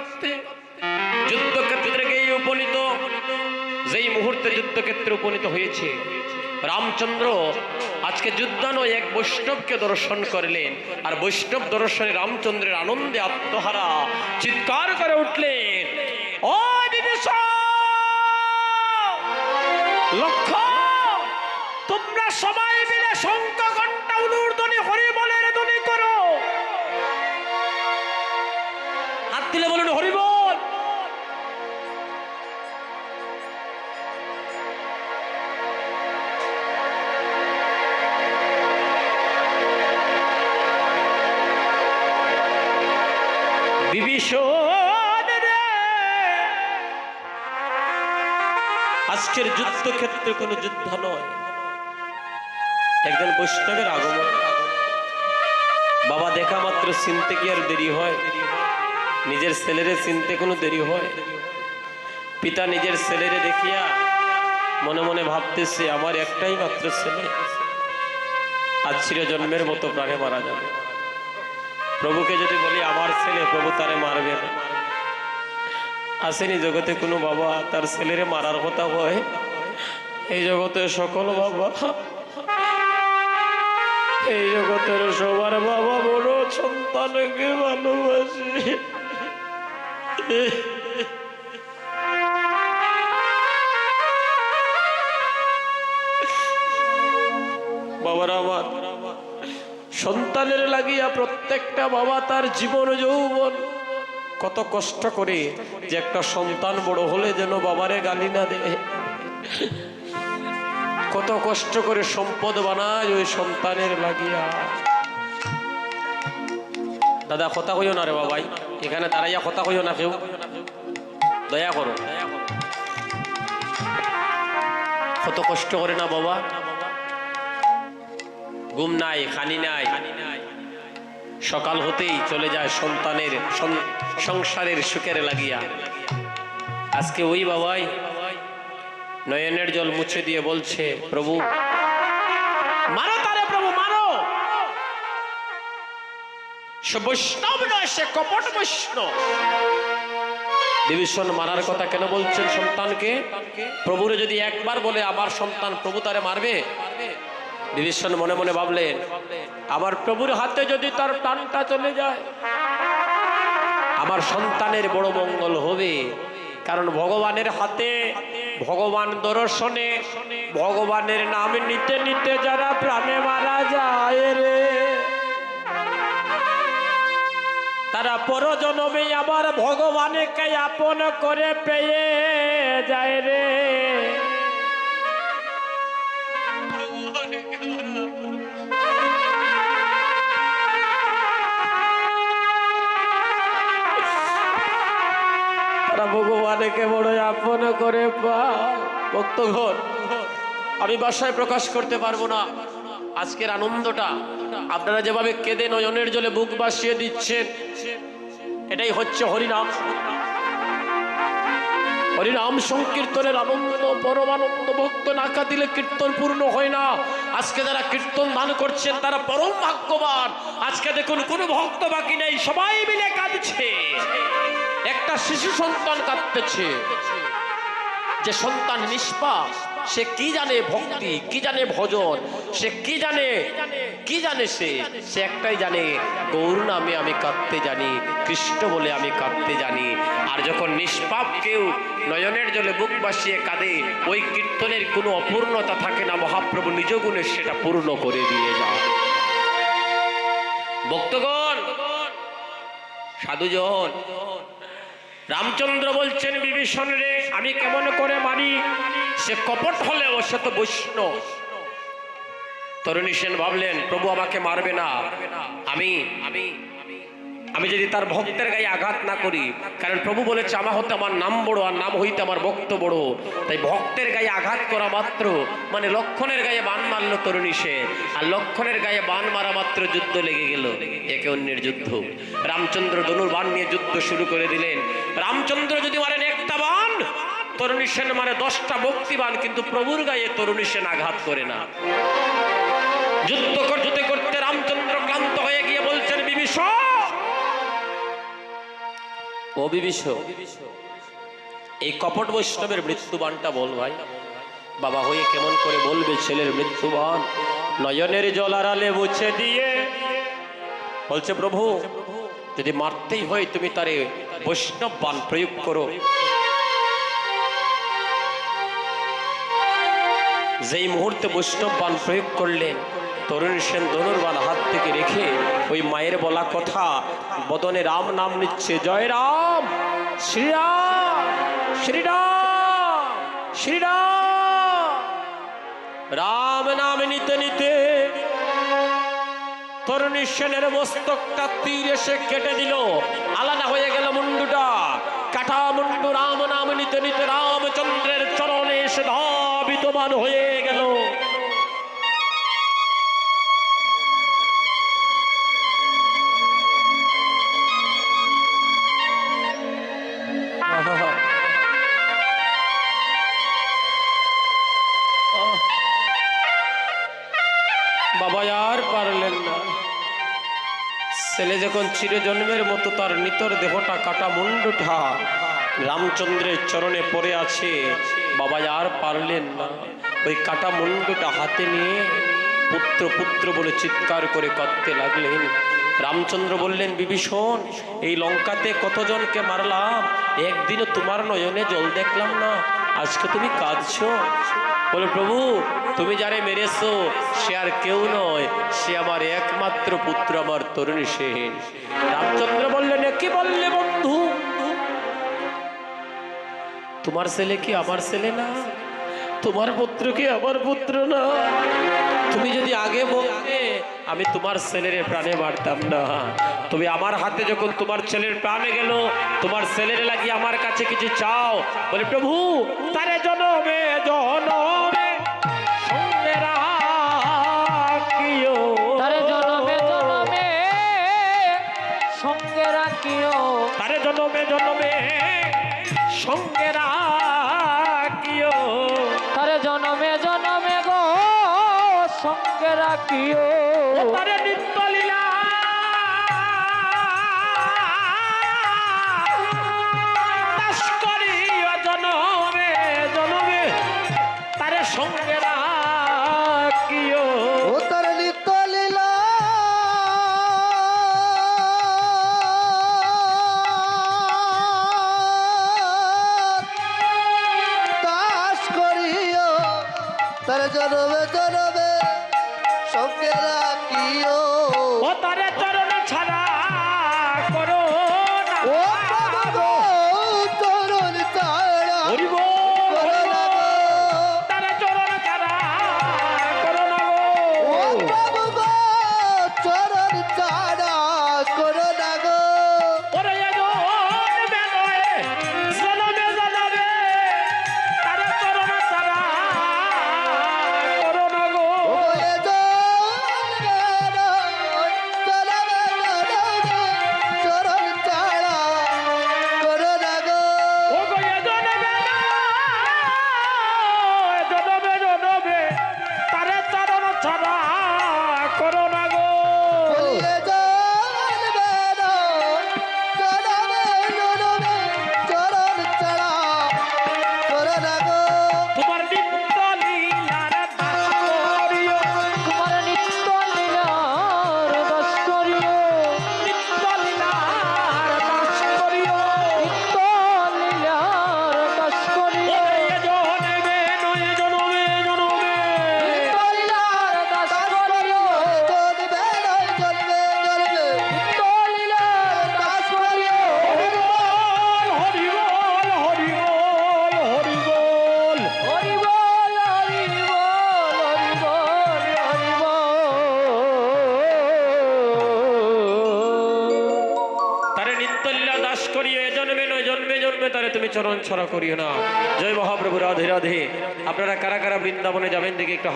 করতে যুদ্ধক্ষেত্রে গিয়ে উপনীত, যেই মুহূর্তে যুদ্ধক্ষেত্রে উপনীত হয়েছে রামচন্দ্র আজকে যুদ্ধ নয় এক বৈষ্ণবকে দর্শন করলেন। আর বৈষ্ণব দর্শনে রামচন্দ্রের আনন্দে আত্মহারা চিৎকার করে উঠলেন, ও বিভীষণ, লক্ষ্য, তোমরা সবাই মিলে শঙ্খ ঘণ্টা উলুধ্বনি হরি বলের ধ্বনি করো। হাত দিলে বলুন হরি বল। বিভীষণ রে, আজকের যুদ্ধক্ষেত্রে কোনো যুদ্ধ নয়, একজন বৈষ্ণবের আগমন। বাবা দেখা মাত্র চিনতে কি আর দেরি হয়? নিজের ছেলেরে চিনতে কোনো দেরি হয়? পিতা নিজের ছেলেরে দেখিয়া মনে মনে ভাবতেছে আমার একটাই মাত্র ছেলে, আজ চিরজন্মের মতো প্রাণে মারা যাবে। প্রভুকে যদি বলি আমার ছেলে, প্রভু তারে মারবে না। আসেনি জগতে কোনো বাবা তার ছেলেরে মারার কথা হয়? এই জগতের সকল বাবা, এই জগতের সবার বাবা বড় সন্তানকে ভালোবাসে। বাবার আমার সন্তানের লাগিয়া প্রত্যেকটা বাবা তার জীবন যৌবন কত কষ্ট করে যে একটা সন্তান বড় হলে যেন বাবারে গালি না দেয়, কত কষ্ট করে সম্পদ বানায় ওই সন্তানের লাগিয়া। দাদা কথা কইও না রে বাবাই, এখানে দাঁড়াইয়া কথা কইও না, কেউ দয়া করো। কত কষ্ট করে না বাবা, ঘুম নাই, খানি নাই, সকাল হতেই চলে যায় সন্তানের সংসারের সুখের লাগিয়া। আজকে ওই বাবাই নয়নের জল মুছে দিয়ে বলছে, প্রভু মারো তারে, প্রভু মারো। সে বৈষ্ণব নয়, সে কপট বৈষ্ণব। বিভীষণ মারার কথা কেন বলছেন সন্তানকে? প্রভুরে যদি একবার বলে আমার সন্তান, প্রভু তারে মারবে? বিভীষণ মনে মনে ভাবলেন, আমার প্রভুর হাতে যদি তার প্রাণটা চলে যায় আমার সন্তানের বড় মঙ্গল হবে। কারণ ভগবানের হাতে, ভগবান দর্শনে, ভগবানের নাম নিতে নিতে যারা প্রাণে মারা যায় রে, তারা পরজন্মে আবার ভগবানকে আপন করে পেয়ে যায় রে। ভগবানকে বড় আপন করে পায়। ভক্তগণ, আমি ভাষায় প্রকাশ করতে পারবো না আজকের আনন্দটা। আপনারা যেভাবে কেঁদে নয়নের জলে বুক ভাসিয়ে দিচ্ছেন, এটাই হচ্ছে হরিনাম। হরিনাম সংকীর্তনের আনন্দ, পরমানন্দ। ভক্ত না কাঁদিলে কীর্তন পূর্ণ হয় না। আজকে যারা কীর্তন দান করছেন তারা পরম ভাগ্যবান। আজকে দেখুন কোনো ভক্ত বাকি নেই, সবাই মিলে কাঁদছে। একটা শিশু সন্তান কাঁদতেছে, যে সন্তান নিষ্পাপ, সে কি জানে ভক্তি, কি জানে ভজন, সে কি জানে, কি জানে সে একটাই জানে, গৌর নামে আমি কাঁদতে জানি, কৃষ্ণ বলে আমি কাঁদতে জানি। আর যখন নিষ্পাপ কেউ নয়নের জলে বুক ভাসিয়ে কাঁদে, ওই কীর্তনের কোনো অপূর্ণতা থাকে না, মহাপ্রভু নিজ গুণে সেটা পূর্ণ করে দিয়ে যায়। ভক্তগণ, সাধুজন, রামচন্দ্র বলছেন বিভীষণ রে, আমি কেমন করে মারি? সে কপট হলেও সে তো বৈষ্ণব। তরুণী সেন ভাবলেন, প্রভু আমাকে মারবে না, আমি যদি তার ভক্তের গায়ে আঘাত না করি। কারণ প্রভু বলেছে আমার হতে আমার নাম বড়, আর নাম হইতে আমার ভক্ত বড়। তাই ভক্তের গায়ে আঘাত করা মাত্র, মানে লক্ষণের গায়ে বান মারলো তরুণী সেন, আর লক্ষণের গায়ে বান মারা মাত্র যুদ্ধ লেগে গেল, একে অন্যের যুদ্ধ। রামচন্দ্র ধনুর বান নিয়ে যুদ্ধ শুরু করে দিলেন। রামচন্দ্র যদি মারেন একটা বান, তরুণী সেন মানে 10টা ভক্তিবান, কিন্তু প্রভুর গায়ে তরুণী সেন আঘাত করে না। যুদ্ধ করতে করতে রামচন্দ্র ক্লান্ত হয়ে গিয়ে বলছেন, বিভীষণ ও বিভীষণ, এই কপট বৈষ্ণবের মৃত্যুবানটা বল ভাই। বাবা হয়ে কেমন করে বলবে ছেলের মৃত্যুবান? নয়নের জল আড়ালে মুছে দিয়ে বলছে, প্রভু যদি মারতেই হয় তুমি তারে বৈষ্ণব বান প্রয়োগ করো। যেই মুহূর্তে বৈষ্ণব বান প্রয়োগ করলেন, তরুণ সেন ধনুর্বাণ হাত থেকে রেখে ওই মায়ের বলা কথা বদনে রাম নাম নিচ্ছে, জয় রাম, শ্রীরাম শ্রীরাম শ্রীরাম। রাম নাম নিতে নিতে তরুণ সেনের মস্তকটা তীর এসে কেটে দিল, আলাদা হয়ে গেল মুন্ডুটা, কাটা মুন্ডু। রাম নাম নিতে নিতে রামচন্দ্রের চরণে এসে ধাবিতমান হয়ে গেল। বাবা আর পারলেন না। ছেলে যখন চিরজন্মের মতো তার নিতর দেহটা কাটা মুন্ডুটা রামচন্দ্রের চরণে পড়ে আছে, বাবা আর পারলেন না। ওই কাটা মুন্ডুটা হাতে নিয়ে পুত্র পুত্র বলে চিৎকার করে কাঁদতে লাগলেন। রামচন্দ্র বললেন, বিভীষণ, এই লঙ্কাতে কতজনকে মারলাম, একদিনও তোমার নয়নে জল দেখলাম না, আজকে তুমি কাঁদছো? বলে, প্রভু তুমি যারে মেরেছো সে আর কেউ নয়, সে আমার একমাত্র পুত্র, আমার তরুণ সেন। রামচন্দ্র বললেন, কি বললে বন্ধু? তোমার ছেলে কি আমার ছেলে না? তোমার পুত্র কি আমার পুত্র না? তুমি যদি আগে বলতে আমি তোমার ছেলের প্রাণে মারতাম না। তবে আমার হাতে যখন তোমার ছেলের প্রাণে গেল, তোমার ছেলের লাগি আমার কাছে কিছু চাও। বলে, প্রভু তারে জনমে জনমে সঙ্গে রাখিও, তারে জনমে জনমে সঙ্গে রাখিও, তারে জনমে জনমে সঙ্গে রাখিও, তারে জনমে জনমে গো সঙ্গে রাখিও। তারে নিত্য লীলা দাস করিও, জনমে জনমে তারে সঙ্গে রাখিও। ও তার নিত্য লীলা দাস করিও, তার জনমে জনমে সঙ্গে রাখিও। ও তারে চরণ ছাড়া করো না, ও প্রভু চরণ ছাড়া হরি বল, করো না গো। তারে চরণ ছাড়া করো না ও গো। প্রভু গো চরণ ছাড়া করো না গো। ওরে জনমে নয়, জনমে জনমে তারে চরণ ছাড়া করো না গো। ও এ জনমে নয়, জনমে জনমে চরণ ছাড়া করো না গো। ও গো জনমে নয়, জনমে জনমে তারে চরণ ছাড়া করো না গো। বলি এ জনমে নয়, জনমে জনমে চরণ ছাড়া করো না গো। তোমার নিত্য লীলার দাস করিও, তোমার নিত্য লীলার দাস করিও, নিত্য লীলার দাস করিও। নিত্য লীলার দাস করিও, ওরে জনমে নয়, জনমে জনমে নিত্য লীলার দাস করিও, জনমে নয়, জনমে জনমে নিত্য লীলার দাস করিও। হরি বল, হরি বল, হরি বল, হরি বল। হরি বল, হরি বল, হরি বল। তারে নিত্যলীলা দাস করিও, এ জন্মে নয় জন্মে জন্মে তারে তুমি চরণ ছড়া করিও না। জয় মহাপ্রভু, রাধে রাধে। আপনারা কারা কারা বৃন্দাবনে যাবেন দেখি একটু